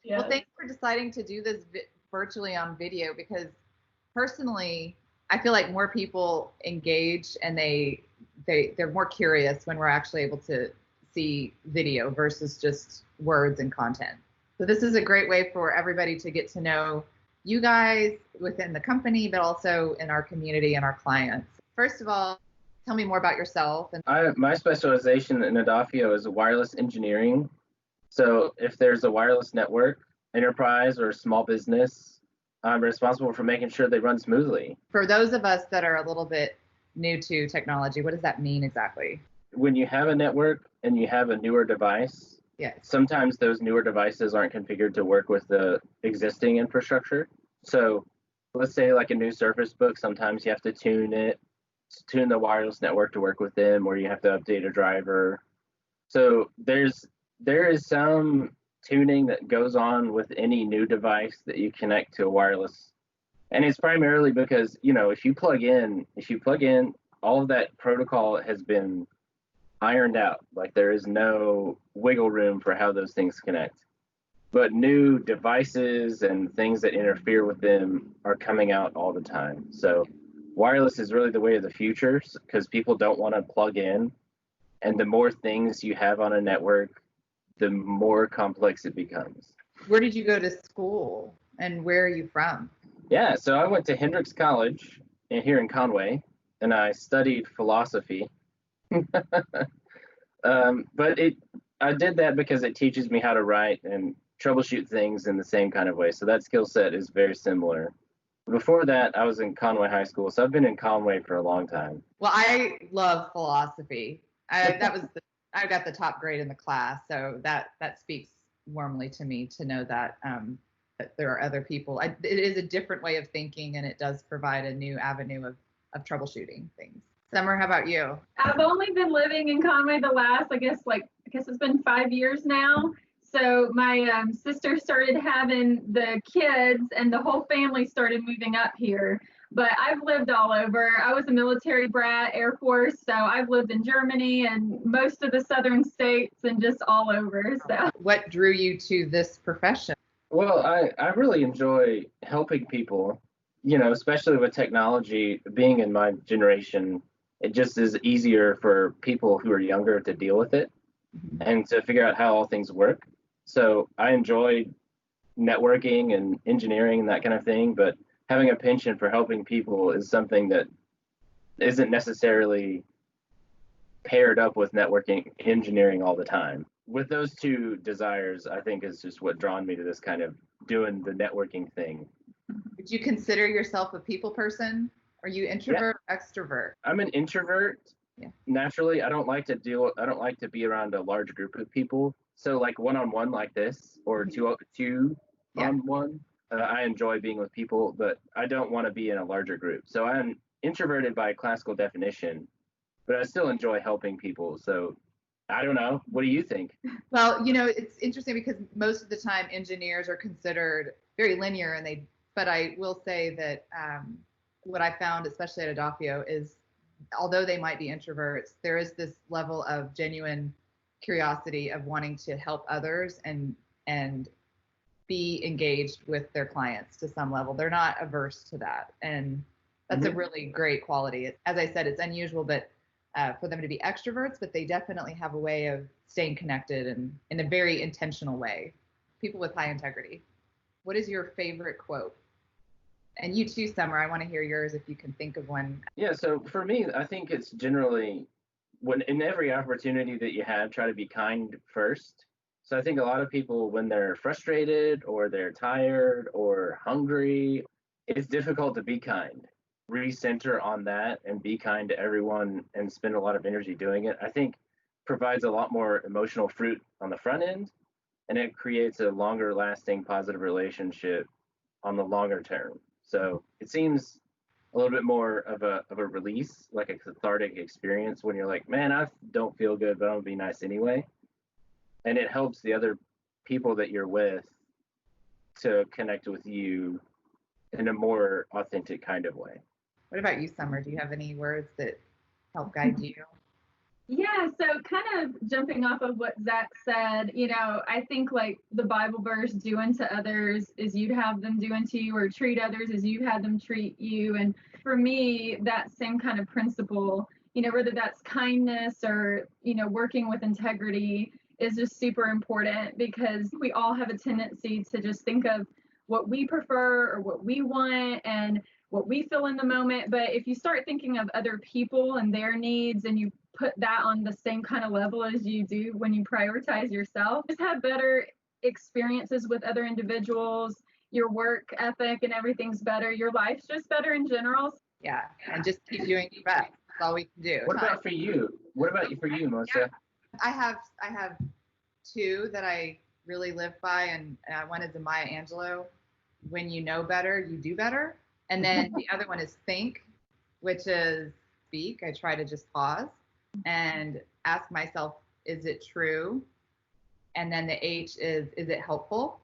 Well, Yes. thanks for deciding to do this virtually on video because personally, I feel like more people engage and they're more curious when we're actually able to see video versus just words and content. So this is a great way for everybody to get to know you guys within the company, but also in our community and our clients. First of all, tell me more about yourself. And My specialization in Edafio is wireless engineering. So if there's a wireless network, enterprise or small business, I'm responsible for making sure they run smoothly. for those of us that are a little bit new to technology, what does that mean exactly? When you have a network and you have a newer device, Yes. sometimes those newer devices aren't configured to work with the existing infrastructure. So let's say like a new Surface Book, sometimes you have to tune the wireless network to work with them, or you have to update a driver. So there is some tuning that goes on with any new device that you connect to a wireless. And it's primarily because, if you plug in, all of that protocol has been ironed out. Like there is no wiggle room for how those things connect. But new devices and things that interfere with them are coming out all the time. So wireless is really the way of the future because people don't want to plug in. And the more things you have on a network, the more complex it becomes. Where did you go to school and where are you from? Yeah, so I went to Hendrix College here in Conway, and I studied philosophy. But I did that because it teaches me how to write and troubleshoot things in the same kind of way. So that skill set is very similar. Before that, I was in Conway High School, so I've been in Conway for a long time. Well, I love philosophy. I got the top grade in the class, so that speaks warmly to me to know that there are other people. It is a different way of thinking, and it does provide a new avenue of troubleshooting things. Summer, how about you? I've only been living in Conway the last, I guess it's been 5 years now. So my sister started having the kids, and the whole family started moving up here. But I've lived all over. I was a military brat, Air Force, so I've lived in Germany and most of the southern states and just all over. So What drew you to this profession? Well, I really enjoy helping people, especially with technology. Being in my generation, it just is easier for people who are younger to deal with it and to figure out how all things work. So I enjoy networking and engineering and that kind of thing, but having a penchant for helping people is something that isn't necessarily paired up with networking engineering all the time. With those two desires, I think is just what drawn me to this kind of doing the networking thing. Would you consider yourself a people person? Are you introvert or extrovert? I'm an introvert. Yeah. Naturally, I don't like to be around a large group of people. So like one-on-one like this or two on one, I enjoy being with people, but I don't want to be in a larger group. So I'm introverted by classical definition, but I still enjoy helping people. So I don't know. What do you think? Well, it's interesting because most of the time engineers are considered very linear, but I will say that what I found, especially at Edafio, is although they might be introverts, there is this level of genuine curiosity of wanting to help others and be engaged with their clients to some level. They're not averse to that, and that's a really great quality. As I said, it's unusual, but for them to be extroverts, but they definitely have a way of staying connected and in a very intentional way. People with high integrity. What is your favorite quote? And you too, Summer. I want to hear yours if you can think of one. Yeah, so for me, I think it's generally when in every opportunity that you have, try to be kind first. So I think a lot of people, when they're frustrated or they're tired or hungry, it's difficult to be kind. Recenter on that and be kind to everyone and spend a lot of energy doing it, I think provides a lot more emotional fruit on the front end, and it creates a longer lasting positive relationship on the longer term. So it seems a little bit more of a release, like a cathartic experience when you're like, man, I don't feel good, but I'm gonna be nice anyway. And it helps the other people that you're with to connect with you in a more authentic kind of way. What about you, Summer? Do you have any words that help guide you? Yeah, so kind of jumping off of what Zach said, I think like the Bible verse, do unto others as you'd have them do unto you, or treat others as you've had them treat you. And for me, that same kind of principle, whether that's kindness or, working with integrity is just super important, because we all have a tendency to just think of what we prefer or what we want and what we feel in the moment. But if you start thinking of other people and their needs, and you put that on the same kind of level as you do when you prioritize yourself, just have better experiences with other individuals, your work ethic and everything's better, your life's just better in general. Yeah, and just keep doing your best. That's all we can do. What about for you? What about for you, Melissa? Yeah. I have two that I really live by, and one is a Maya Angelou: when you know better, you do better. And then the other one is think, which is speak. I try to just pause and ask myself, is it true? And then the H is it helpful?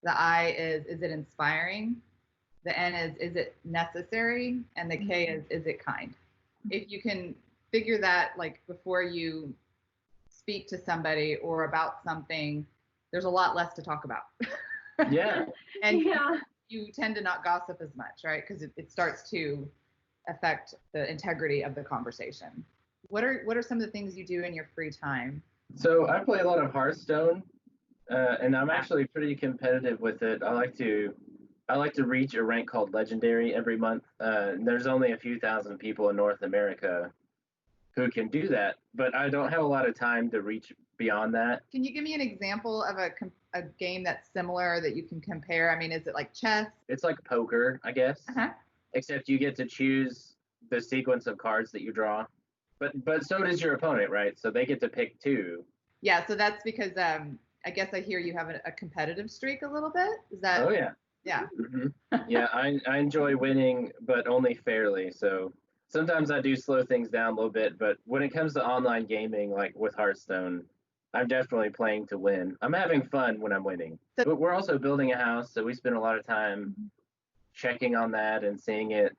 The I is it inspiring? The N is it necessary? And the K is it kind? If you can figure that, like, before you speak to somebody or about something, there's a lot less to talk about. Yeah. And yeah, you tend to not gossip as much, right? Because it starts to affect the integrity of the conversation. What are some of the things you do in your free time? So I play a lot of Hearthstone, and I'm actually pretty competitive with it. I like to reach a rank called Legendary every month. There's only a few thousand people in North America who can do that, but I don't have a lot of time to reach beyond that. Can you give me an example of a game that's similar that you can compare? I mean, is it like chess? It's like poker, I guess, except you get to choose the sequence of cards that you draw. But so does your opponent, right? So they get to pick two. Yeah, so that's because I guess I hear you have a competitive streak a little bit. Is that? Oh yeah. Yeah. Mm-hmm. Yeah, I enjoy winning, but only fairly. So sometimes I do slow things down a little bit, but when it comes to online gaming, like with Hearthstone, I'm definitely playing to win. I'm having fun when I'm winning. But we're also building a house, so we spend a lot of time checking on that and seeing it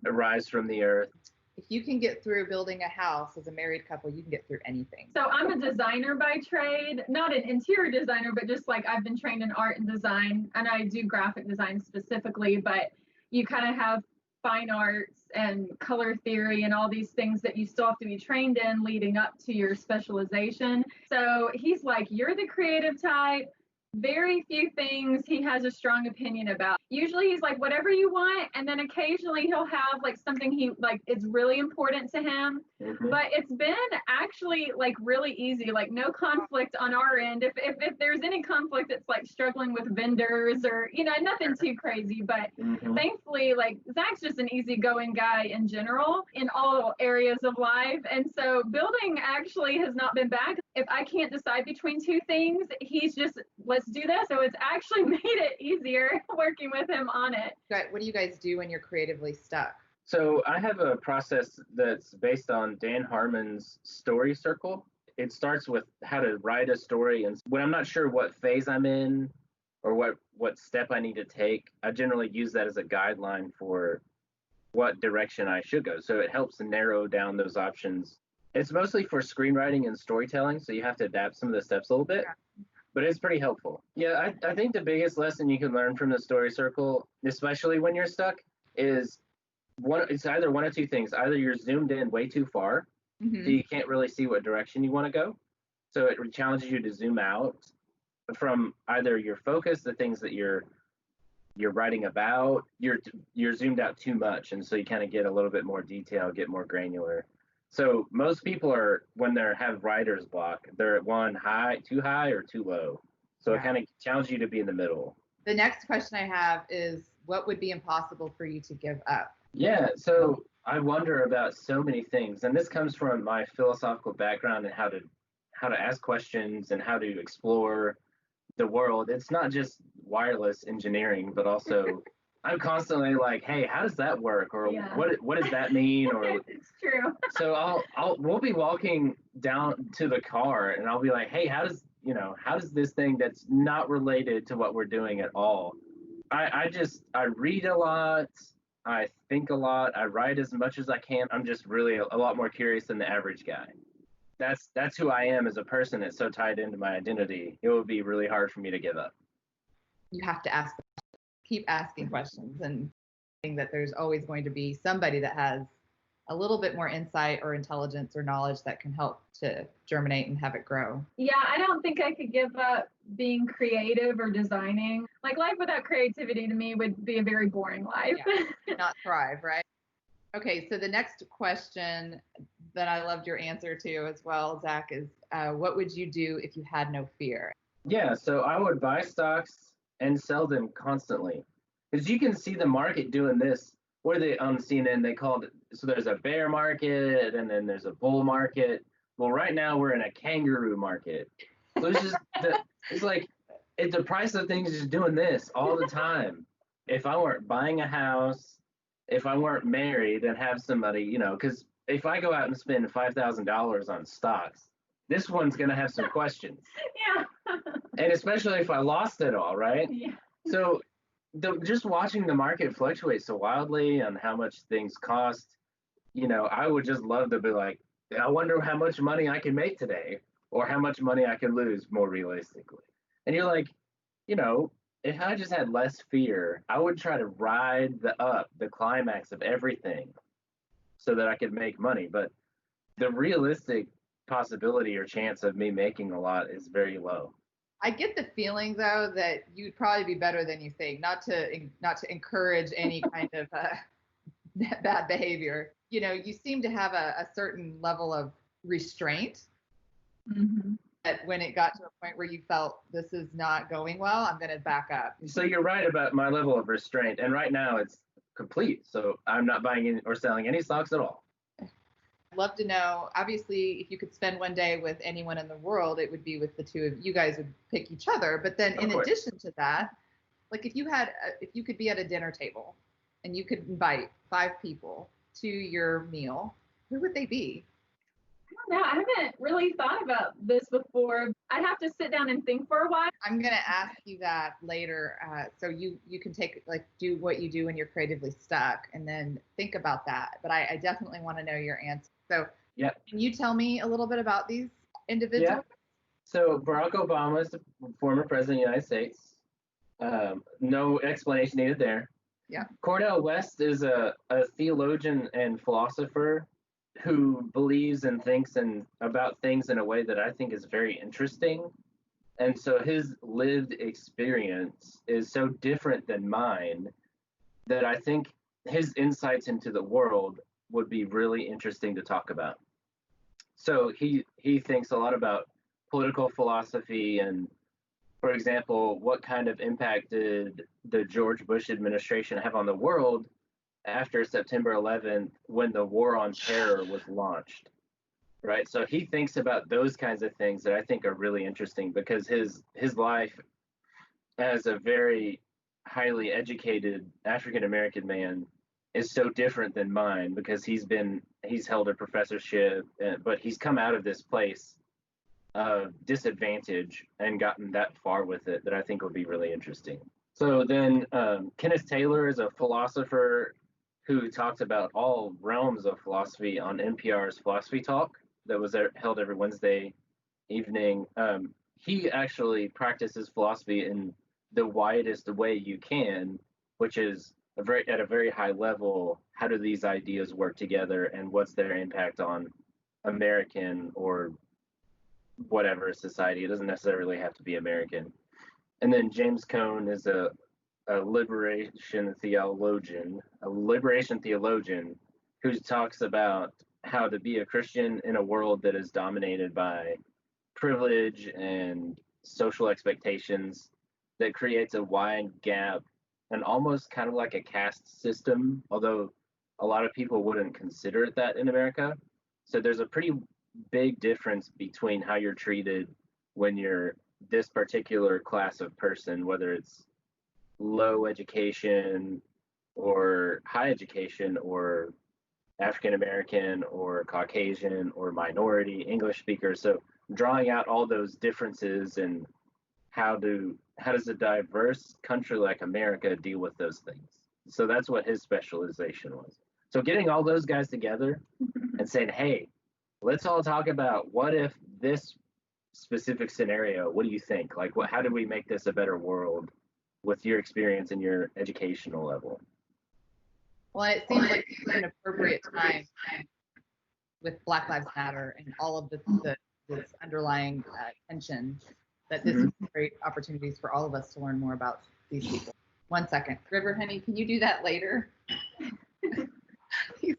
arise from the earth. If you can get through building a house as a married couple, you can get through anything. So I'm a designer by trade, not an interior designer, but just like I've been trained in art and design, and I do graphic design specifically, but you kind of have fine arts and color theory and all these things that you still have to be trained in leading up to your specialization. So he's like, you're the creative type. Very few things he has a strong opinion about. Usually he's like, whatever you want, and then occasionally he'll have like something he like is really important to him. But it's been actually like really easy, like no conflict on our end. If there's any conflict, it's like struggling with vendors or nothing too crazy. But thankfully, like Zach's just an easygoing guy in general in all areas of life, and so building actually has not been bad. If I can't decide between two things, he's just, let's do this. So it's actually made it easier working with him on it. What do you guys do when you're creatively stuck? So I have a process that's based on Dan Harmon's story circle. It starts with how to write a story. And when I'm not sure what phase I'm in or what step I need to take, I generally use that as a guideline for what direction I should go. So it helps narrow down those options. It's mostly for screenwriting and storytelling, so you have to adapt some of the steps a little bit, but it's pretty helpful. Yeah, I think the biggest lesson you can learn from the story circle, especially when you're stuck, is it's either one of two things. Either you're zoomed in way too far, so you can't really see what direction you want to go. So it challenges you to zoom out from either your focus, the things that you're writing about, you're zoomed out too much, and so you kind of get a little bit more detail, get more granular. So most people are, when they have writer's block, they're at too high or too low. So it kind of challenges you to be in the middle. The next question I have is, what would be impossible for you to give up? Yeah, so I wonder about so many things, and this comes from my philosophical background and how to ask questions and how to explore the world. It's not just wireless engineering, but also I'm constantly like, hey, how does that work? Or what does that mean? Or it's true. So we'll be walking down to the car and I'll be like, hey, how does this thing that's not related to what we're doing at all? I read a lot, I think a lot, I write as much as I can. I'm just really a lot more curious than the average guy. that's who I am as a person. It's so tied into my identity. It would be really hard for me to give up. You have to keep asking questions, and think that there's always going to be somebody that has a little bit more insight or intelligence or knowledge that can help to germinate and have it grow. Yeah, I don't think I could give up being creative or designing. Like life without creativity to me would be a very boring life. Yeah, not thrive, right? Okay, so the next question that I loved your answer to as well, Zach, is what would you do if you had no fear? Yeah, so I would buy stocks and sell them constantly. Because you can see the market doing this. What are they on CNN? They called it, so there's a bear market and then there's a bull market. Well, right now we're in a kangaroo market. So it's just, it's like, the price of things is just doing this all the time. If I weren't buying a house, if I weren't married and have somebody, because if I go out and spend $5,000 on stocks, this one's going to have some questions. Yeah. And especially if I lost it all, right? Yeah. So just watching the market fluctuate so wildly and how much things cost, I would just love to be like, I wonder how much money I can make today or how much money I can lose more realistically. And you're like, if I just had less fear, I would try to ride the climax of everything so that I could make money. But the realistic possibility or chance of me making a lot is very low. I get the feeling though that you'd probably be better than you think, not to encourage any kind of bad behavior. You seem to have a certain level of restraint. Mm-hmm. That when it got to a point where you felt this is not going well, I'm going to back up. So you're right about my level of restraint, and right now it's complete. So I'm not buying or selling any stocks at all. I'd love to know, obviously, if you could spend one day with anyone in the world, it would be with the two of you guys would pick each other. But then in addition to that, like if you could be at a dinner table and you could invite 5 people to your meal, who would they be? I don't know. I haven't really thought about this before. I'd have to sit down and think for a while. I'm going to ask you that later. So you can do what you do when you're creatively stuck and then think about that. But I definitely want to know your answer. So yeah. Can you tell me a little bit about these individuals? Yeah. So Barack Obama is the former president of the United States. No explanation needed there. Yeah. Cornel West is a theologian and philosopher who believes and thinks about things in a way that I think is very interesting. And so his lived experience is so different than mine that I think his insights into the world would be really interesting to talk about. So he thinks a lot about political philosophy and, for example, what kind of impact did the George Bush administration have on the world after September 11th when the war on terror was launched, right? So he thinks about those kinds of things that I think are really interesting because his life as a very highly educated African-American man is so different than mine because he's held a professorship, but he's come out of this place of disadvantage and gotten that far with it that I think will be really interesting. So then Kenneth Taylor is a philosopher who talks about all realms of philosophy on NPR's Philosophy Talk that was held every Wednesday evening. He actually practices philosophy in the widest way you can, which is at a very high level. How do these ideas work together, and what's their impact on American or whatever society? It doesn't necessarily have to be American. And then James Cone is a liberation theologian who talks about how to be a Christian in a world that is dominated by privilege and social expectations that creates a wide gap and almost kind of like a caste system, although a lot of people wouldn't consider it that in America. So there's a pretty big difference between how you're treated when you're this particular class of person, whether it's low education or high education or African American or Caucasian or minority English speakers. So drawing out all those differences and how does a diverse country like America deal with those things? So that's what his specialization was. So getting all those guys together and saying, hey, let's all talk about what if this specific scenario, what do you think? Like, how do we make this a better world with your experience and your educational level? Well, it seems like it's an appropriate time with Black Lives Matter and all of this underlying tension that this is great opportunities for all of us to learn more about these people. 1 second. River, honey, can you do that later? He's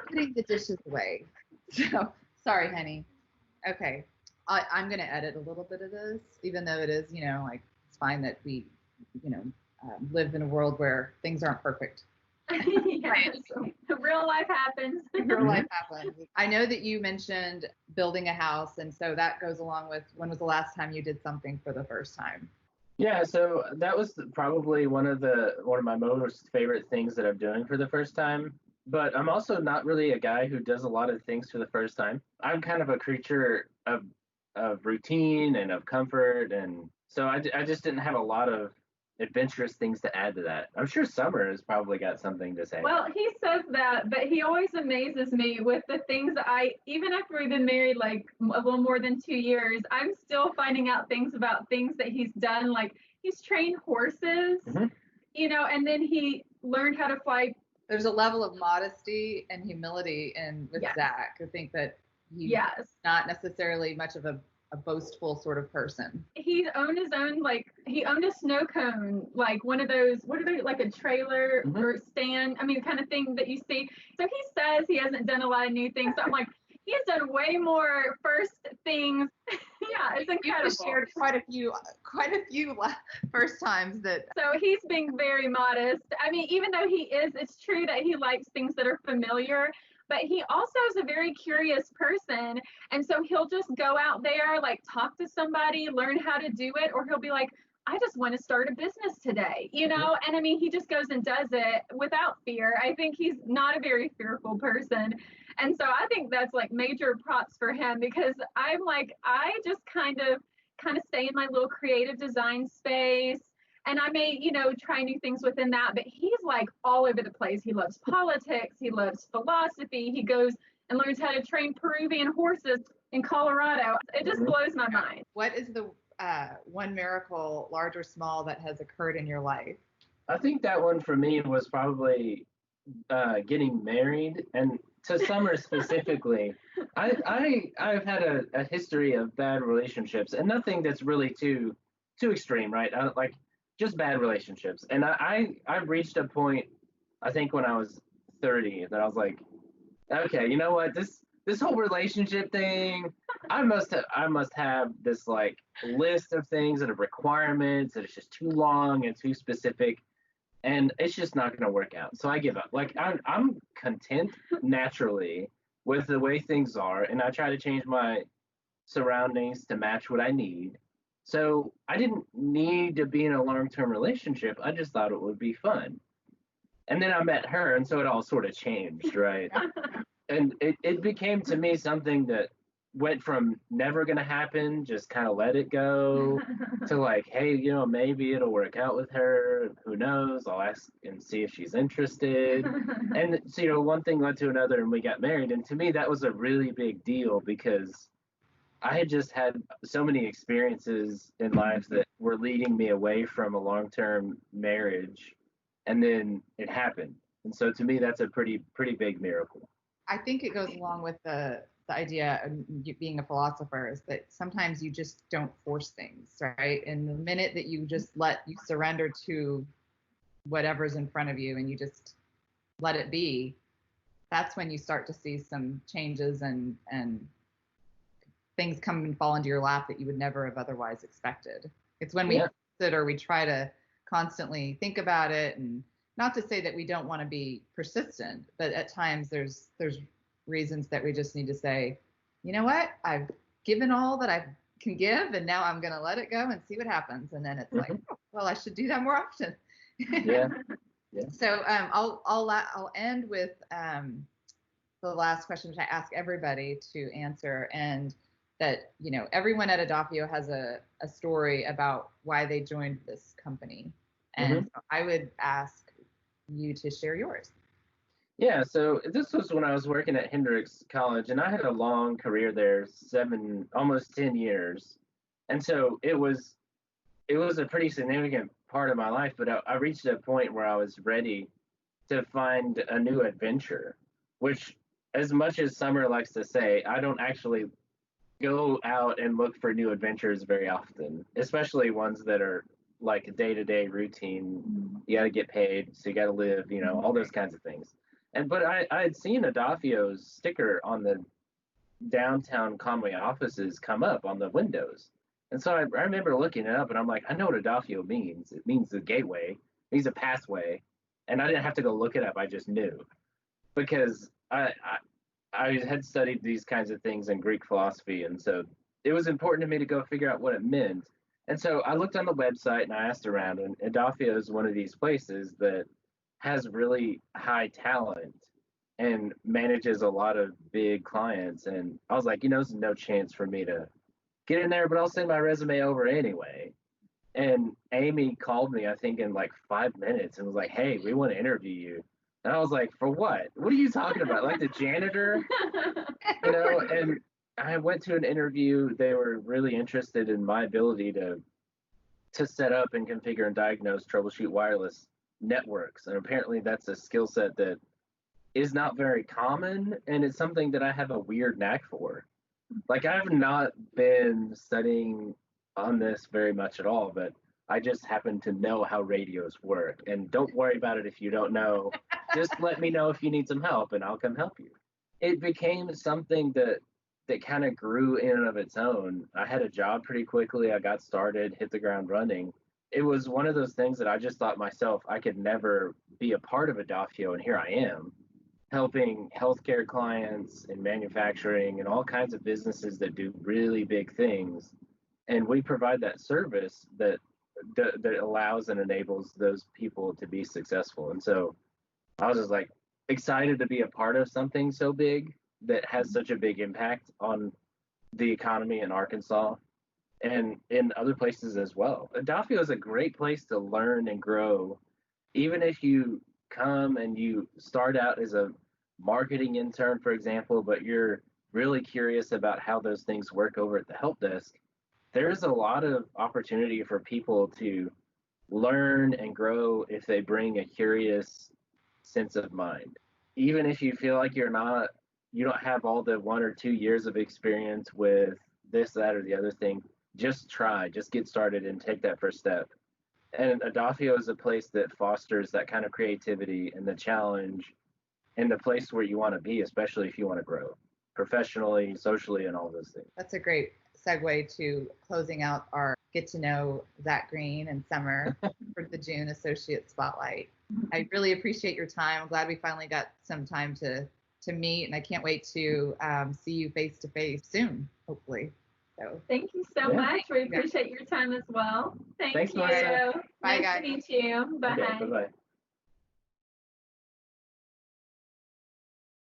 putting the dishes away. So, sorry, honey. Okay. I'm going to edit a little bit of this, even though it is, like, it's fine that we, live in a world where things aren't perfect. Yes. Real life happens. Real life happens. I know that you mentioned building a house, and so that goes along with when was the last time you did something for the first time? Yeah, so that was probably one of my most favorite things that I'm doing for the first time. But I'm also not really a guy who does a lot of things for the first time. I'm kind of a creature of routine and of comfort, and so I just didn't have a lot of adventurous things to add to that. I'm sure Summer has probably got something to say. Well, he says that, but he always amazes me with the things that even after we've been married like a little more than 2 years, I'm still finding out things about things that he's done. Like he's trained horses, and then he learned how to fly. There's a level of modesty and humility with Zach. I think that he's not necessarily much of a boastful sort of person. He owned his own, he owned a snow cone, like one of those, what are they, like a trailer or stand, kind of thing that you see. So he says he hasn't done a lot of new things. So I'm like, he has done way more first things. Yeah, it's incredible. You've shared quite a few first times that. So he's being very modest. Even though it's true that he likes things that are familiar, but he also is a very curious person. And so he'll just go out there, like talk to somebody, learn how to do it, or he'll be like, I just want to start a business today, And he just goes and does it without fear. I think he's not a very fearful person. And so I think that's like major props for him, because I'm like, I just kind of stay in my little creative design space. And I may, try new things within that, but he's like all over the place. He loves politics. He loves philosophy. He goes and learns how to train Peruvian horses in Colorado. It just blows my mind. What is the one miracle, large or small, that has occurred in your life? I think that one for me was probably getting married, and to Summer specifically. I've had a history of bad relationships, and nothing that's really too extreme, right? Just bad relationships. And I reached a point, I think when I was 30, that I was like, okay, you know what? This whole relationship thing, I must have this like list of things that are requirements that it's just too long and too specific, and it's just not going to work out. So I give up. Like I'm content naturally with the way things are, and I try to change my surroundings to match what I need. So I didn't need to be in a long-term relationship. I just thought it would be fun. And then I met her, and so it all sort of changed, right? And it became to me something that went from never going to happen, just kind of let it go, to like, hey, maybe it'll work out with her. Who knows? I'll ask and see if she's interested. And so, one thing led to another, and we got married. And to me, that was a really big deal, because I had just had so many experiences in life that were leading me away from a long-term marriage, and then it happened. And so to me, that's a pretty big miracle. I think it goes along with the idea of you being a philosopher, is that sometimes you just don't force things, right? And the minute that you just you surrender to whatever's in front of you and you just let it be, that's when you start to see some changes and things come and fall into your lap that you would never have otherwise expected. It's when we try to constantly think about it, and not to say that we don't want to be persistent, but at times there's reasons that we just need to say, you know what, I've given all that I can give, and now I'm going to let it go and see what happens. And then it's like, oh, well, I should do that more often. Yeah. So I'll end with the last question, which I ask everybody to answer, and that everyone at Edafio has a story about why they joined this company, and so I would ask you to share yours. Yeah, so this was when I was working at Hendrix College, and I had a long career there, almost 10 years, and so it was a pretty significant part of my life. But I reached a point where I was ready to find a new adventure, which, as much as Summer likes to say, I don't actually go out and look for new adventures very often, especially ones that are like day to day routine. You got to get paid, so you got to live, all those kinds of things. But I had seen Edafio's sticker on the downtown Conway offices come up on the windows. And so I remember looking it up and I'm like, I know what Edafio means. It means the gateway, it means a pathway. And I didn't have to go look it up, I just knew. Because I had studied these kinds of things in Greek philosophy, and so it was important to me to go figure out what it meant. And so I looked on the website and I asked around, and Edafio is one of these places that has really high talent and manages a lot of big clients. And I was like, there's no chance for me to get in there, but I'll send my resume over anyway. And Amy called me, I think, in like 5 minutes and was like, hey, we want to interview you. And I was like, for what? What are you talking about? Like the janitor? And I went to an interview. They were really interested in my ability to set up and configure and diagnose, troubleshoot wireless networks. And apparently that's a skill set that is not very common, and it's something that I have a weird knack for. Like, I have not been studying on this very much at all, but I just happen to know how radios work. And don't worry about it if you don't know. Just let me know if you need some help, and I'll come help you. It became something that kind of grew in and of its own. I had a job pretty quickly. I got started, hit the ground running. It was one of those things that I just thought myself I could never be a part of Edafio, and here I am, helping healthcare clients and manufacturing and all kinds of businesses that do really big things. And we provide that service that allows and enables those people to be successful. And so I was just like excited to be a part of something so big that has such a big impact on the economy in Arkansas and in other places as well. Edafio is a great place to learn and grow, even if you come and you start out as a marketing intern, for example, but you're really curious about how those things work over at the help desk. There's a lot of opportunity for people to learn and grow if they bring a curious sense of mind. Even if you feel like you don't have all the 1 or 2 years of experience with this, that, or the other thing, just try, just get started and take that first step. And Edafio is a place that fosters that kind of creativity and the challenge and the place where you want to be, especially if you want to grow professionally, socially, and all those things. That's a great segue to closing out our get to know Zach Green and Summer for the June Associate Spotlight. I really appreciate your time. I'm glad we finally got some time to meet, and I can't wait to see you face to face soon, hopefully. So thank you so much. We appreciate your time as well. Thanks, Melissa. you. Bye, nice guys. to meet you. Bye. Okay, bye-bye.